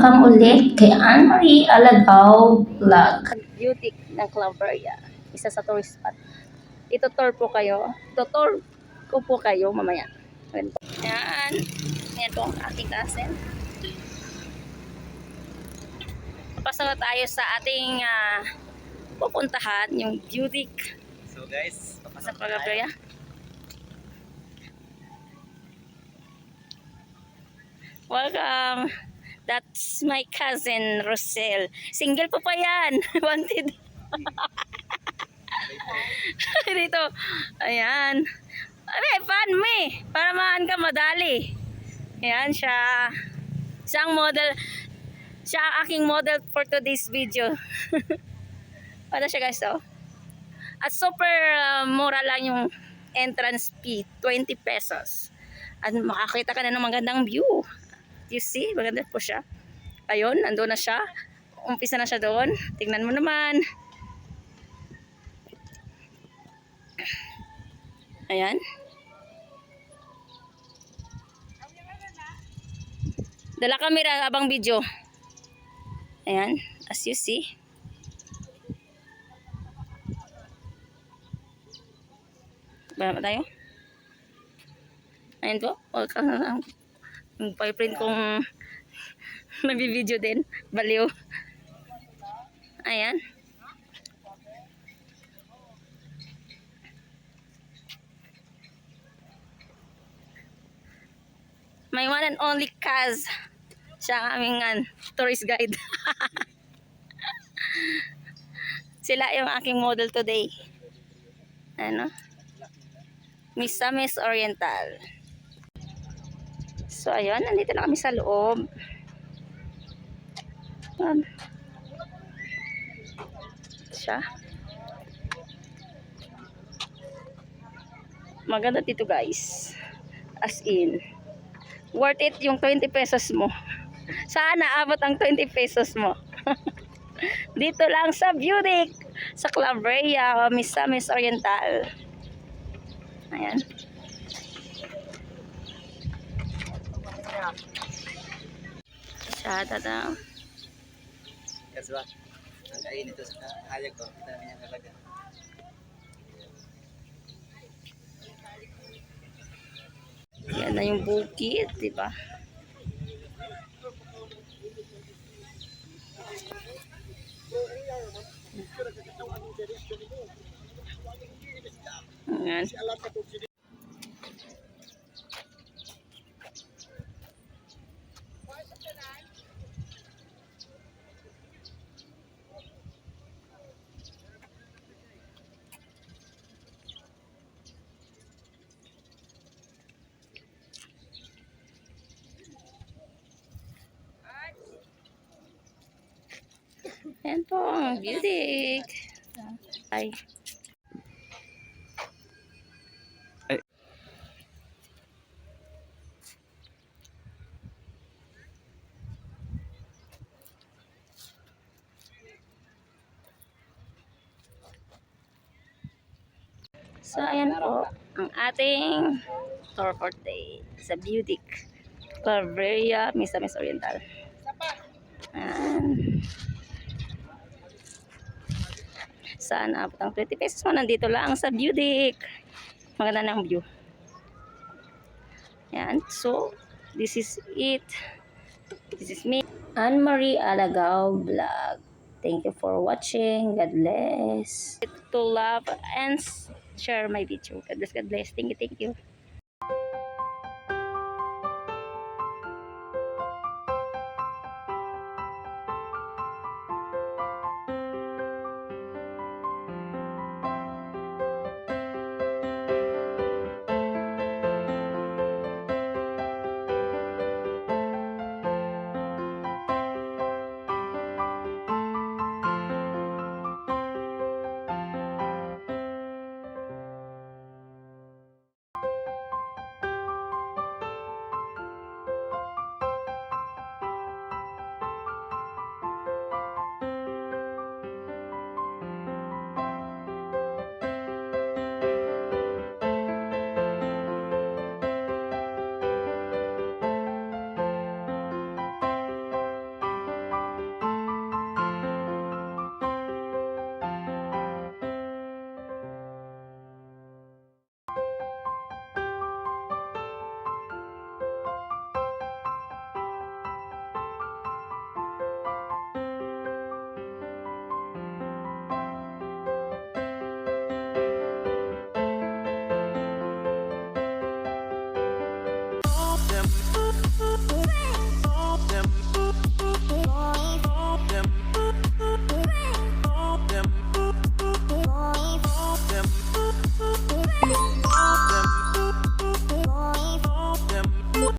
welcome ulit kay Anne-Marie Alagaw Vlog. Beauty ng Claveria, isa sa tourist spot. Ito-tour po kayo. Ito-tour ko po kayo mamaya. Ayan. Ayan po ang ating cousin. Papasok na tayo sa ating pupuntahan, yung beauty. So guys, Sa Claveria. Welcome. That's my cousin, Rosel. Single po pa yan. Wanted. Dito. Ayan. Ay, fan me. Para maan ka madali. Ayan siya. Siya ang model. Siya ang aking model for today's video. Ano siya guys, oh. At super mura lang yung entrance fee. 20 pesos. At makakita ka na ng magandang view. You see, maganda po siya. Ayun, nandun na siya. Umpisa na siya doon. Tingnan mo naman. Ayan. Dala kamera abang video. Ayan, as you see. Bala pa tayo. Ayan po. Welcome na lang. Yung boyfriend kong nag-video din. Baliw. Ayan. My one and only Kaz. Siya ang aming tourist guide. Sila yung aking model today. Ano? Misamis Oriental. So, ayun. Nandito na kami sa loob. Siya. Maganda dito guys. As in. Worth it yung 20 pesos mo. Sana abot ang 20 pesos mo. Dito lang sa Beauty. Sa Claveria. Misamis Oriental. Ayan. Siya daw. Kasi ba? Ang kain ito sa hayag ko. Kita namin yung kalaga. Yan na yung bukid, di ba? Ayan. Ayan po ang beauty. Ay. So, ayan po ang ating tour for day sa Beauty Claveria, Misamis Oriental. Ayan. Sana abot ang 20 pesos mo. Nandito lang sa Beauty. Maganda ng view. Ayan. So, this is it. This is me, Anne-Marie Alagaw Vlog. Thank you for watching. God bless. To love and share my video. God bless, God bless. Thank you, thank you.